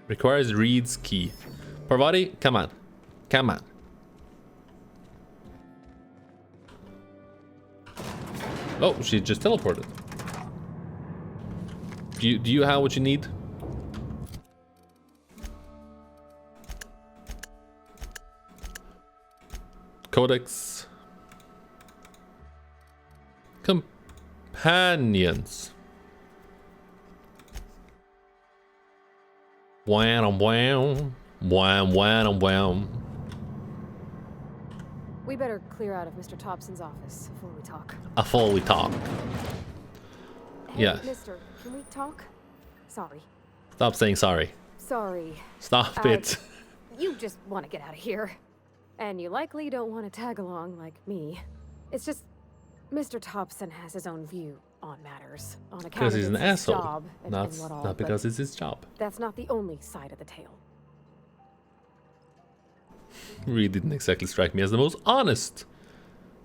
Requires Reed's key. Parvati, come on. Come on. Oh, she just teleported. Do you have what you need? Codex. Companions. Wham wham. Wham wham wham. We better clear out of Mr. Thompson's office before we talk. Before we talk. Hey, Yeah. Mister, can we talk? Sorry. Stop saying sorry. Sorry. Stop it. You just want to get out of here. And you likely don't want to tag along like me. It's just, Mr. Thompson has his own view on matters. On account Because of he's an it's his asshole. job and Not what all, not because it's his job. that's not the only side of the tale. Really didn't exactly strike me as the most honest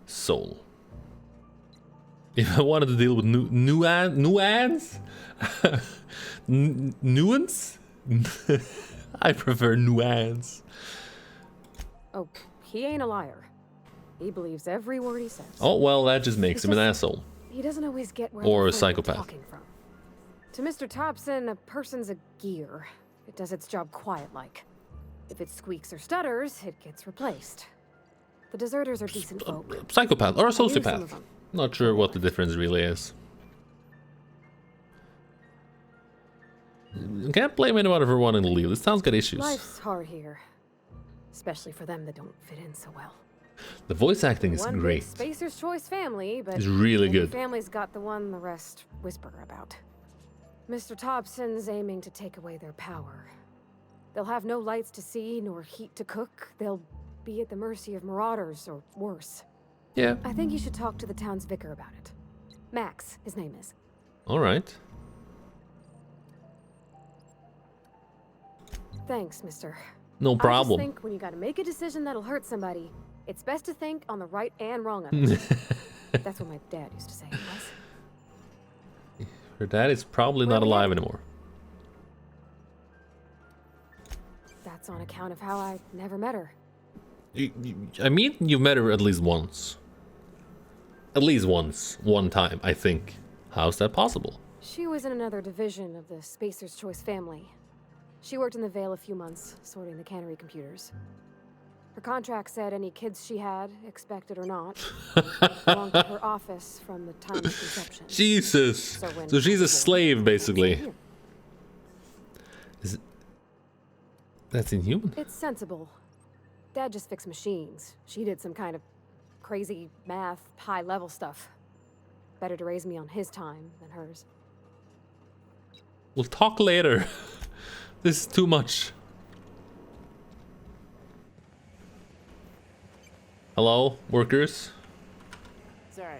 soul. If I wanted to deal with nuance, nuance, I prefer nuance. Oh, he ain't a liar. He believes every word he says. Oh well, that just makes him an asshole. He doesn't always get where Or the a friend psychopath. talking from. To Mr. Thompson, a person's a gear. It does its job quiet-like. If it squeaks or stutters, it gets replaced. The deserters are decent folk. Psychopath or a I knew some of sociopath. them. Not sure what the difference really is. Can't blame anyone for wanting to leave. This town's got issues. Life's hard here, especially for them that don't fit in so well. The voice acting is One big great. Spacer's Choice family, but It's really every good. family's got the one the rest whisper about. Mr. Thompson's aiming to take away their power. They'll have no lights to see nor heat to cook. They'll be at the mercy of marauders or worse. Yeah. I think you should talk to the town's vicar about it. Max, his name is. All right. Thanks, mister. No I problem. just think when you gotta make a decision that'll hurt somebody, it's best to think on the right and wrong of it. That's what my dad used to say, anyways. Her dad is probably not Where we alive at? anymore. That's on account of how I never met her. I mean, you've met her at least once. At least once. One time, I think. How's that possible? She was in another division of the Spacer's Choice family. She worked in the Vale a few months, sorting the cannery computers. Her contract said any kids she had, expected or not, belonged to her office from the time of conception. Jesus! when So she's a I was born, slave, basically. here. Is it... That's inhuman. It's sensible. Dad just fixed machines. She did some kind of crazy math, high-level stuff. Better to raise me on his time than hers. We'll talk later. This is too much. Hello, workers? Sorry,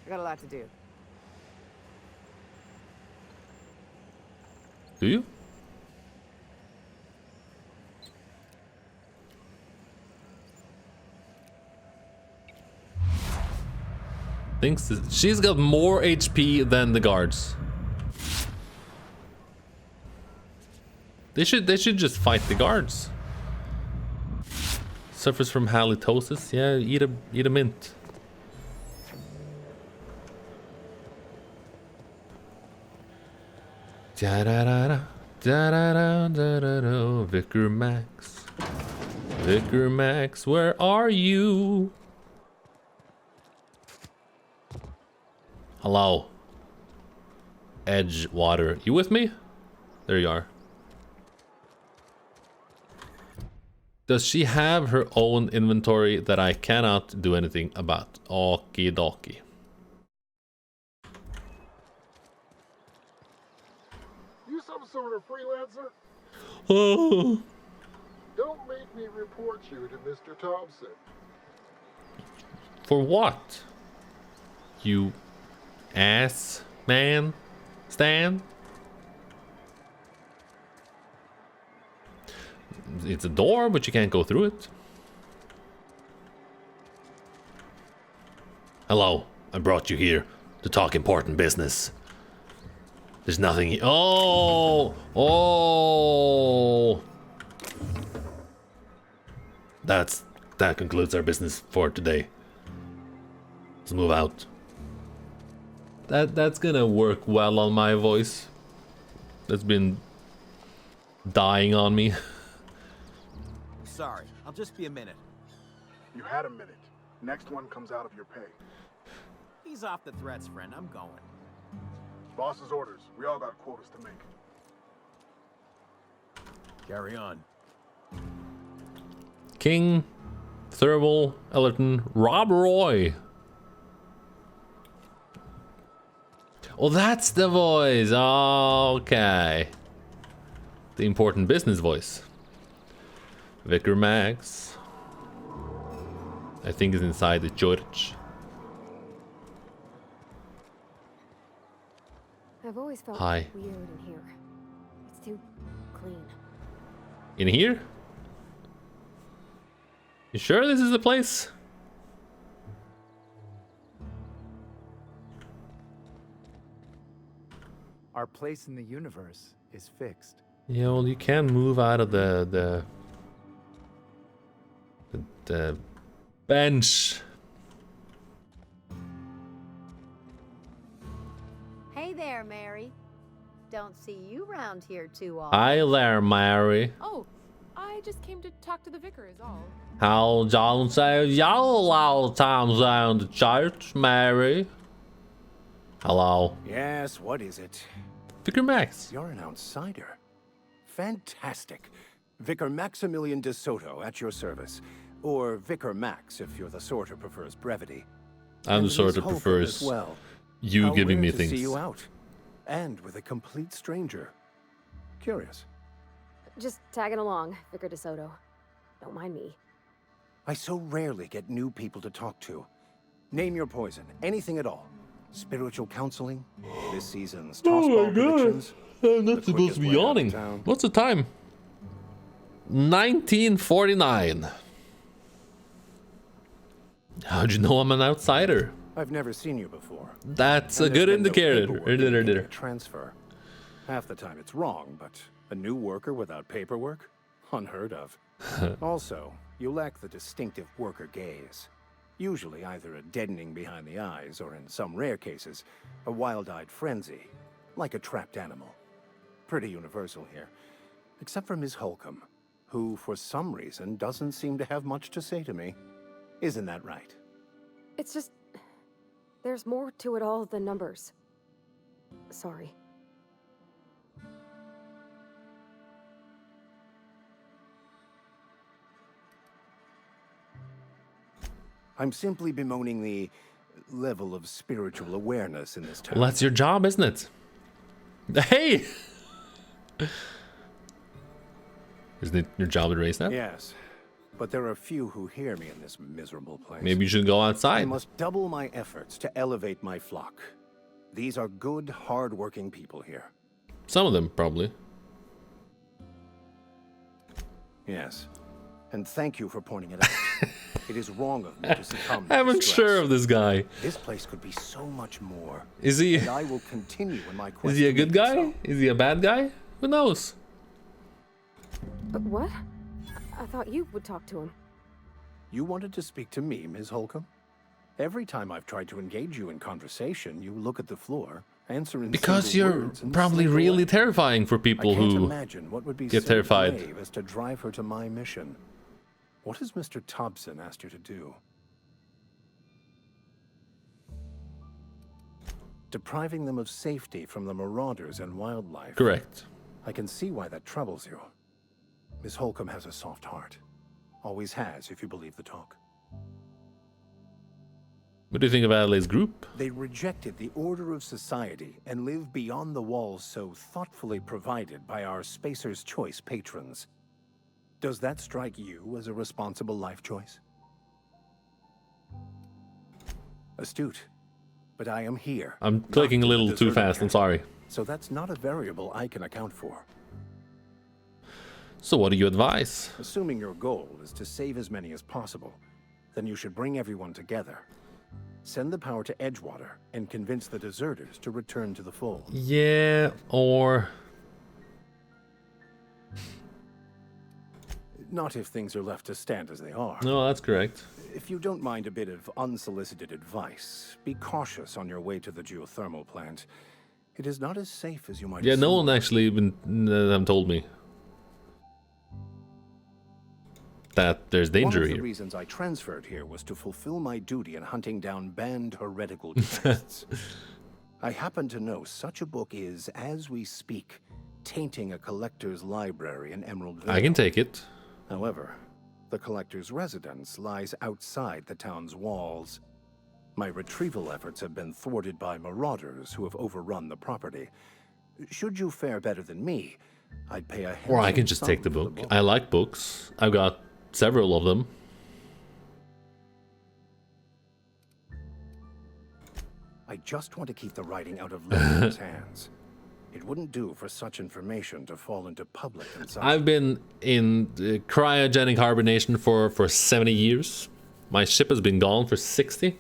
I got a lot to do. Do you? Thinks she's got more HP than the guards. They should just fight the guards. Suffers from halitosis. Yeah, eat a mint. Da da da da da da da da da. Vicar Max. Vicar Max, where are you? Hello. Edgewater. You with me? There you are. Does she have her own inventory that I cannot do anything about? Okie dokie. You some sort of freelancer? Oh. Don't make me report you to Mr. Thompson. For what? You ass man? Stan? It's a door, but you can't go through it. Hello, I brought you here to talk important business. There's nothing here. Oh! Oh! That concludes our business for today. Let's move out. That's gonna work well on my voice. That's been dying on me. Sorry, I'll just be a minute. You had a minute. Next one comes out of your pay. He's off the threats, friend. I'm going. Boss's orders. We all got quotas to make. Carry on. King, Thurble, Ellerton, Rob Roy. Oh, that's the voice. Okay. The important business voice. Vicar Max. I think is inside the church. I've always felt Hi. weird in here. It's too clean. In here? You sure this is the place? Our place in the universe is fixed. Yeah, well, you can move out of the bench. Hey there, Mary. Don't see you round here too often. Hi there, Mary. Oh, I just came to talk to the vicar is all. How John says y'all all the times down the church, Mary. Hello. Yes, what is it? Vicar Max. You're an outsider. Fantastic. Vicar Maximilian de Soto at your service. Or Vicar Max if you're the sort who prefers brevity. I'm the And sort Miss that Holcomb prefers as well. you How giving rare me to things. see you out. And with a complete stranger. Curious. Just tagging along, Vicar DeSoto. Don't mind me. I so rarely get new people to talk to. Name your poison. Anything at all. Spiritual counseling. This season's tossball predictions. I'm the not supposed quickest to be way out of yawning. town. What's the time? 1949. How'd you know I'm an outsider? I've never seen you before. That's And a there's good been no indicator. paperwork indicating a transfer. Half the time it's wrong, but a new worker without paperwork? Unheard of. Also, you lack the distinctive worker gaze. Usually either a deadening behind the eyes, or in some rare cases, a wild-eyed frenzy, like a trapped animal. Pretty universal here. Except for Ms. Holcomb, who for some reason doesn't seem to have much to say to me. Isn't that right? It's just... there's more to it all than numbers. Sorry. I'm simply bemoaning the level of spiritual awareness in this town. Well, that's your job, isn't it? Hey! Isn't it your job to raise that? Yes, but there are few who hear me in this miserable place. Maybe you should go I outside. must double my efforts to elevate my flock. These are good, hard-working people here. Some of them, probably. Yes, and thank you for pointing it out. It is wrong of me to succumb to I'm distress. unsure of this guy. This place could be so much more. Is he... And I will continue in my quest Is he a to good make it guy? so. Is he a bad guy? Who knows? But what? I thought you would talk to him. You wanted to speak to me, Ms. Holcomb? Every time I've tried to engage you in conversation, you look at the floor, answer in Because single you're words, and probably slink really away. terrifying for people I can't who... imagine what would be get so terrified. brave as to drive her to my mission. What has Mr. Thompson asked you to do? Depriving them of safety from the marauders and wildlife. Correct. I can see why that troubles you. Miss Holcomb has a soft heart. Always has, if you believe the talk. What do you think of Adelaide's group? They rejected the order of society and live beyond the walls so thoughtfully provided by our Spacer's Choice patrons. Does that strike you as a responsible life choice? Astute. But I am here. I'm clicking a not little the too deserter fast, I'm cat. sorry. So that's not a variable I can account for. So what do you advise? Assuming your goal is to save as many as possible, then you should bring everyone together. Send the power to Edgewater and convince the deserters to return to the fold. Yeah, or... Not if things are left to stand as they are. No, that's correct. If you don't mind a bit of unsolicited advice, be cautious on your way to the geothermal plant. It is not as safe as you might Yeah, no assume. one actually even told me that there's danger One of the here. reasons I transferred here was to fulfill my duty in hunting down banned heretical texts. I happen to know such a book is, as we speak, tainting a collector's library in Emerald Vale. I can take it. However, the collector's residence lies outside the town's walls. My retrieval efforts have been thwarted by marauders who have overrun the property. Should you fare better than me, I'd pay a Or I can handsome just sum take the for book. I like books. I've got several of them. I just want to keep the writing out of locals' hands. It wouldn't do for such information to fall into public consumption. I've been in cryogenic hibernation for 70 years. My ship has been gone for 60.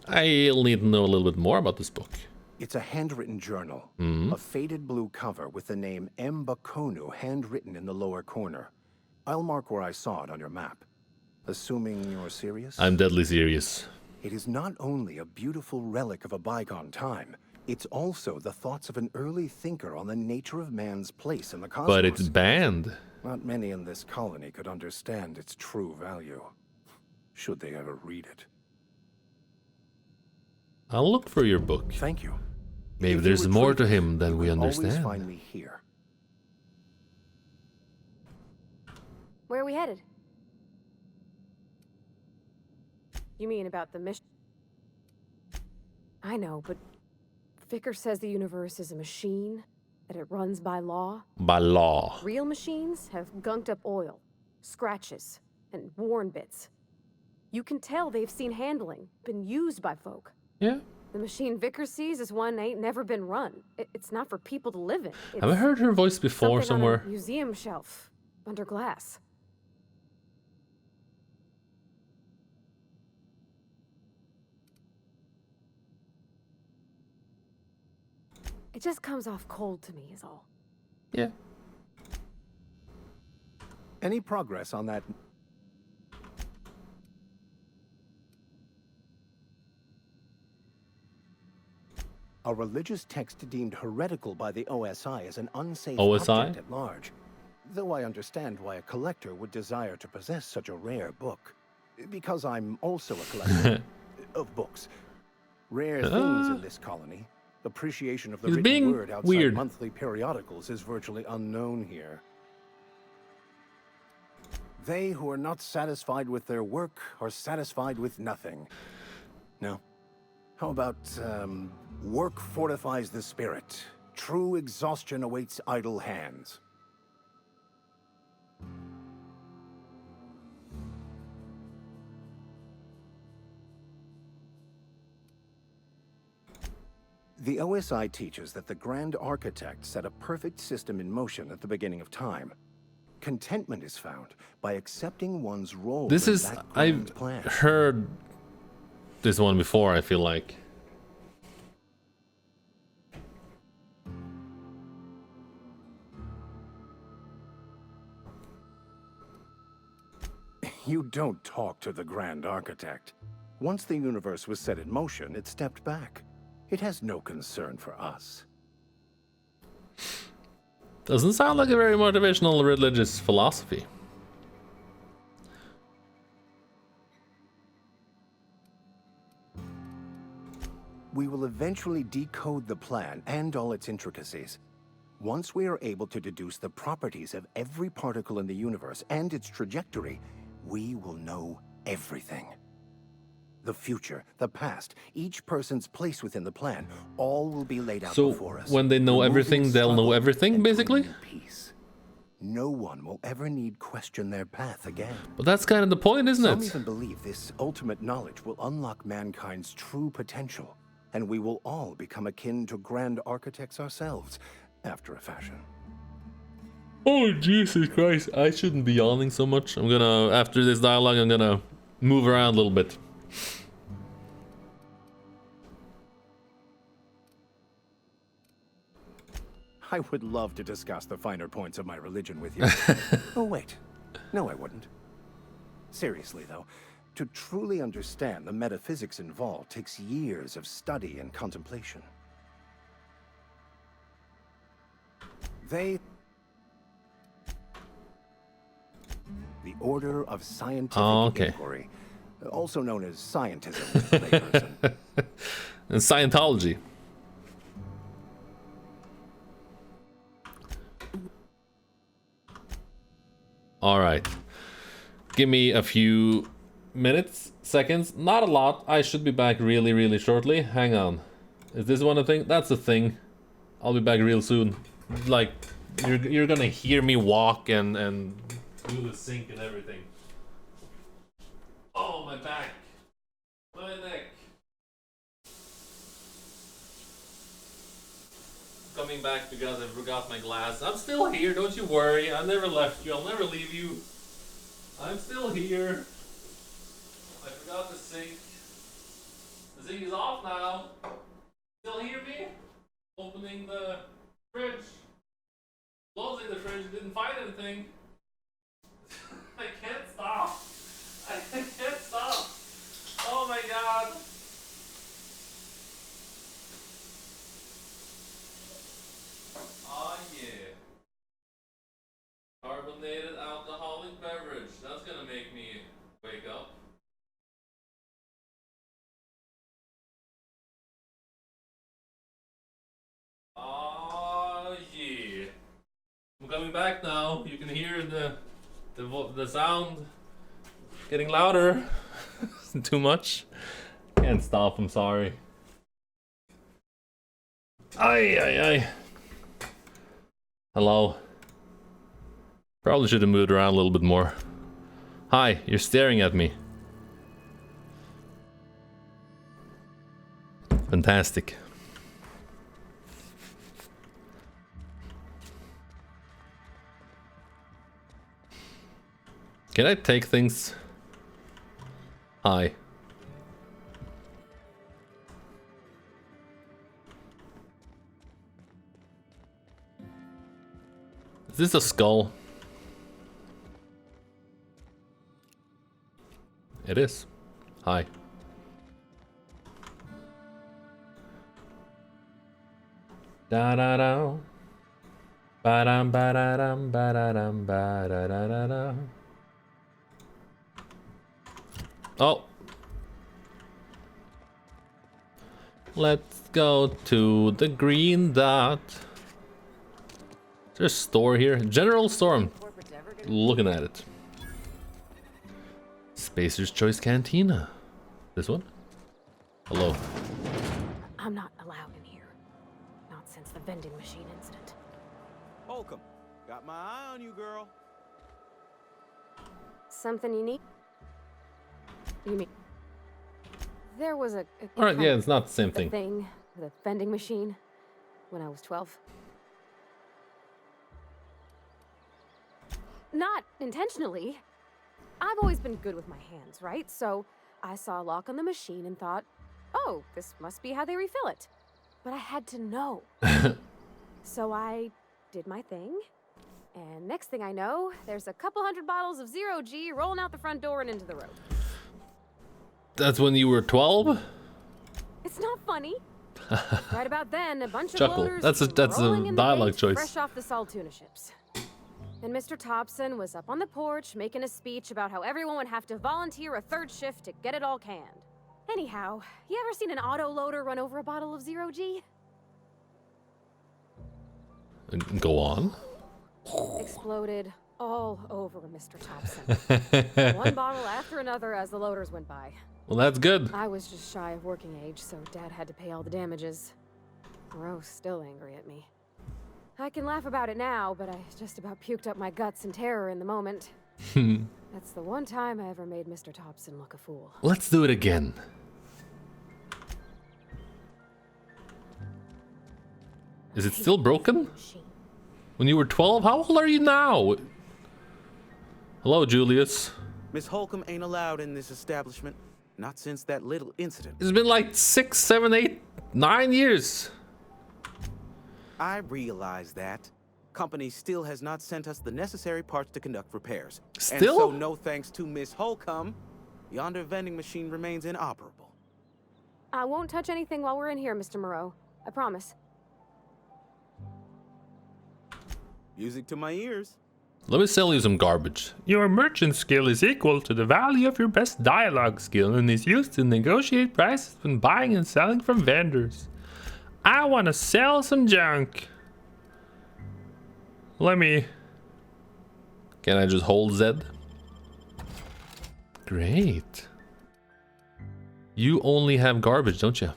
I'll need to know a little bit more about this book. It's a handwritten journal. A faded blue cover with the name M. Bakonu handwritten in the lower corner. I'll mark where I saw it on your map. Assuming you're serious? I'm deadly serious. It is not only a beautiful relic of a bygone time, it's also the thoughts of an early thinker on the nature of man's place in the cosmos. But it's banned. Not many in this colony could understand its true value, should they ever read it. I'll look for your book. Thank you. Maybe If you there's more to retrieve it, him than you we can always understand. find me here. Where are we headed? You mean about the mission? I know, but Vickers says the universe is a machine, that it runs by law. By law. Real machines have gunked up oil, scratches, and worn bits. You can tell they've seen handling, been used by folk. Yeah. The machine Vickers sees is one ain't never been run. It's not for people to live in. Have I heard her voice before something on a somewhere? museum shelf, under glass. It just comes off cold to me, is all. Yeah. Any progress on that? A religious text deemed heretical by the OSI as an unsafe OSI? object at large. Though I understand why a collector would desire to possess such a rare book. Because I'm also a collector of books. Rare things in this colony. Appreciation of the He's written being word outside weird. monthly periodicals is virtually unknown here. They who are not satisfied with their work are satisfied with nothing. No. How about, work fortifies the spirit. True exhaustion awaits idle hands. The OSI teaches that the Grand Architect set a perfect system in motion at the beginning of time. Contentment is found by accepting one's role This in is... that I've grand plan. heard this one before, I feel like. You don't talk to the Grand Architect. Once the universe was set in motion, it stepped back. It has no concern for us. Doesn't sound like a very motivational religious philosophy. We will eventually decode the plan and all its intricacies. Once we are able to deduce the properties of every particle in the universe and its trajectory, we will know everything. The future, the past, each person's place within the plan, all will be laid out So before us. when they know removing everything, they'll know struggle everything, and basically? bringing peace. No one will ever need question their path again. But that's kind of the point, isn't Some it? even believe this ultimate knowledge will unlock mankind's true potential, and we will all become akin to grand architects ourselves, after a fashion. Oh, Jesus Christ. I shouldn't be yawning so much. I'm gonna, after this dialogue, I'm gonna move around a little bit. I would love to discuss the finer points of my religion with you. Oh, wait. No, I wouldn't. Seriously, though, to truly understand the metaphysics involved takes years of study and contemplation. The Order of Scientific Inquiry, also known as scientism with the layperson. And Scientology. All right. Give me a few minutes, seconds, not a lot. I should be back really, really shortly. Hang on. Is this one a thing? That's a thing. I'll be back real soon. Like, you're gonna hear me walk and do the sink and everything. Oh, my back. My neck. Coming back because I forgot my glass. I'm still here, don't you worry. I never left you. I'll never leave you. I'm still here. I forgot the sink. The sink is off now. Still hear me? Opening the fridge. Closing the fridge. Didn't find anything. I can't stop. I can't stop. Oh my god. Oh yeah. Carbonated alcoholic beverage. That's gonna make me wake up. Oh yeah. I'm coming back now. You can hear the sound getting louder. Too much. Can't stop. I'm sorry. Ay ay ay. Hello. Probably should have moved around a little bit more. Hi, you're staring at me. Fantastic. Can I take things? Hi. Is this a skull? It is. Hi. Da da da. Ba dum ba da dum ba da dum ba da da da da. Oh. Let's go to the green dot. Is there a store here? General store. Looking at it. Spacer's Choice Cantina. This one? Hello. I'm not allowed in here. Not since the vending machine incident. Holcomb, got my eye on you, girl. Something you need? You mean... There was a Alright, kind yeah, of it's not the same a thing. thing with a vending machine when I was 12. Not intentionally. I've always been good with my hands, right? So I saw a lock on the machine and thought, oh, this must be how they refill it. But I had to know. So I did my thing. And next thing I know, there's a couple hundred bottles of ZeroG rolling out the front door and into the road. That's when you were 12? It's not funny. Right about then, a bunch Chuckle. of loaders That's a rolling in the dialogue gate, choice. fresh off the Sal tuna ships. And Mr. Thompson was up on the porch making a speech about how everyone would have to volunteer a third shift to get it all canned. Anyhow, you ever seen an auto loader run over a bottle of ZeroG? Go on. Exploded all over Mr. Thompson. One bottle after another as the loaders went by. Well, that's good. I was just shy of working age, so Dad had to pay all the damages. Rose still angry at me. I can laugh about it now, but I just about puked up my guts in terror in the moment. That's the one time I ever made Mr. Thompson look a fool. Let's do it again. Is it still broken? When you were 12? How old are you now? Hello, Julius. Miss Holcomb ain't allowed in this establishment. Not since that little incident. It's been like 6, 7, 8, 9 years. I realize that. Company still has not sent us the necessary parts to conduct repairs. Still? And so no thanks to Miss Holcomb, yonder vending machine remains inoperable. I won't touch anything while we're in here, Mr. Moreau. I promise. Music to my ears. Let me sell you some garbage. Your merchant skill is equal to the value of your best dialogue skill and is used to negotiate prices when buying and selling from vendors. I want to sell some junk. Let me... Can I just hold Z? Great. You only have garbage, don't you?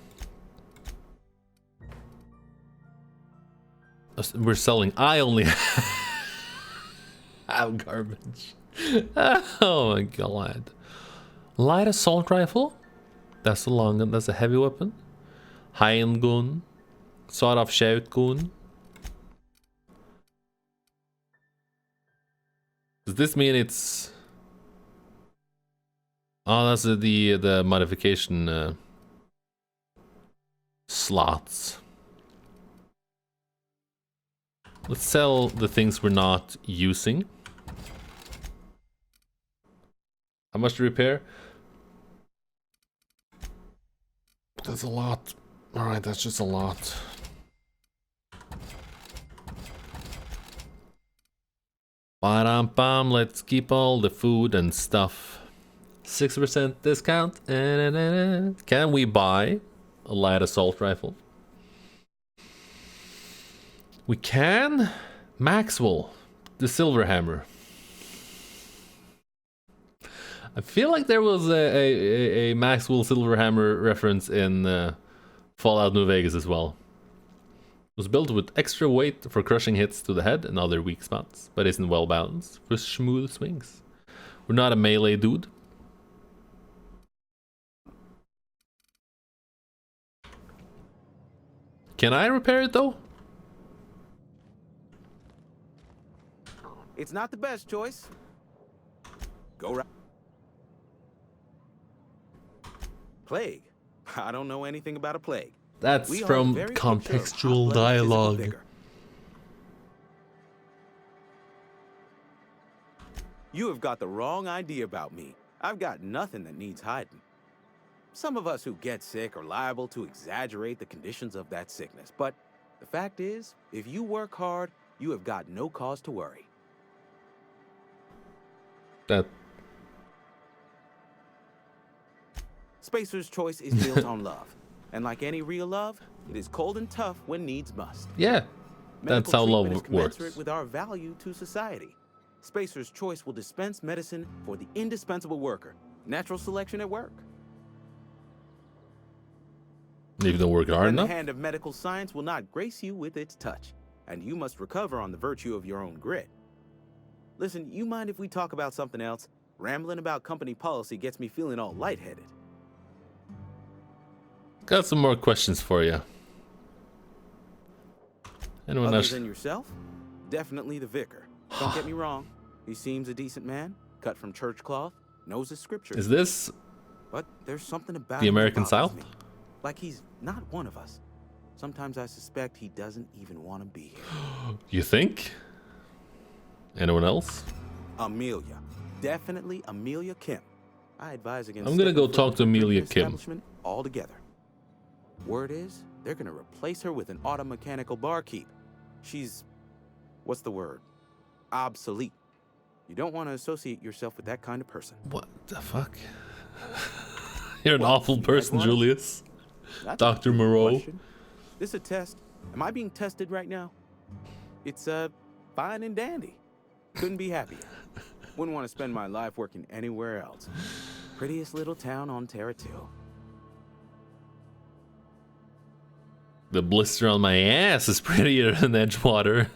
We're selling. I only have garbage. Oh my god. Light assault rifle. That's a long gun. That's a heavy weapon. High-end gun. Sawed-off shotgun. Does this mean it's... Oh, that's the modification slots. Let's sell the things we're not using. How much to repair? That's a lot. Alright, that's just a lot. Ba-dum-bum, let's keep all the food and stuff. 6% discount. Can we buy a light assault rifle? We can. Maxwell, the silver hammer. I feel like there was a Maxwell silver hammer reference in Fallout New Vegas as well. It was built with extra weight for crushing hits to the head and other weak spots, but isn't well balanced for smooth swings. We're not a melee dude. Can I repair it though? It's not the best choice. Go right. Plague. I don't know anything about a plague. That's from contextual dialogue. You have got the wrong idea about me. I've got nothing that needs hiding. Some of us who get sick are liable to exaggerate the conditions of that sickness. But the fact is, if you work hard, you have got no cause to worry. Spacer's Choice is built on love. And like any real love, it is cold and tough when needs must. Yeah, that's how love is commensurate works. With our value to society. Spacer's Choice will dispense medicine for the indispensable worker. Natural selection at work. Even though working hard enough? The hand of medical science will not grace you with its touch. And you must recover on the virtue of your own grit. Listen, you mind if we talk about something else? Rambling about company policy gets me feeling all lightheaded. Got some more questions for you. Anyone Other else? than yourself? Definitely the vicar. Don't get me wrong. He seems a decent man, cut from church cloth, knows his scriptures. Is this But there's something about the him that American bothers South? me. Like he's not one of us. Sometimes I suspect he doesn't even want to be here. You think? Anyone else? Amelia. Definitely Amelia Kim. I advise against... I'm gonna go stepping talk foot to in the Amelia prison Kim. establishment altogether. Word is, they're gonna replace her with an automechanical barkeep. She's... what's the word? Obsolete. You don't want to associate yourself with that kind of person. What the fuck? You're an Well, awful you guys person, want it? Julius. That's Dr. a good Moreau. question. This a test. Am I being tested right now? It's fine and dandy. Couldn't be happier. Wouldn't want to spend my life working anywhere else. Prettiest little town on Terra 2. The blister on my ass is prettier than Edgewater.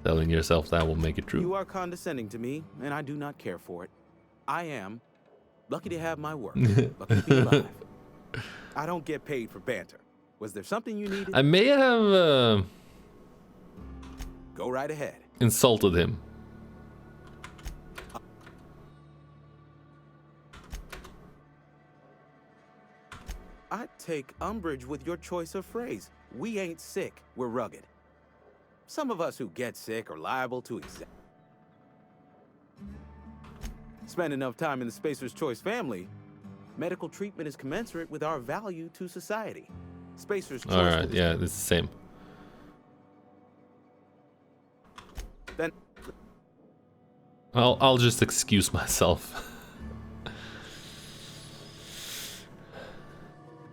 Telling yourself that will make it true. You are condescending to me, and I do not care for it. I am lucky to have my work. Lucky to be alive. I don't get paid for banter. Was there something you needed? I may have Go right ahead. Insulted him. I take umbrage with your choice of phrase. We ain't sick, we're rugged. Some of us who get sick are liable to spend enough time in the Spacer's Choice family. Medical treatment is commensurate with our value to society. Spacer's Choice. Alright, yeah, it's the same. Then I'll just excuse myself.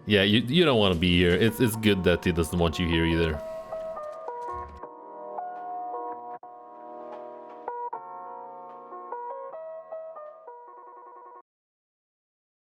Yeah, you don't want to be here. It's good that he doesn't want you here either.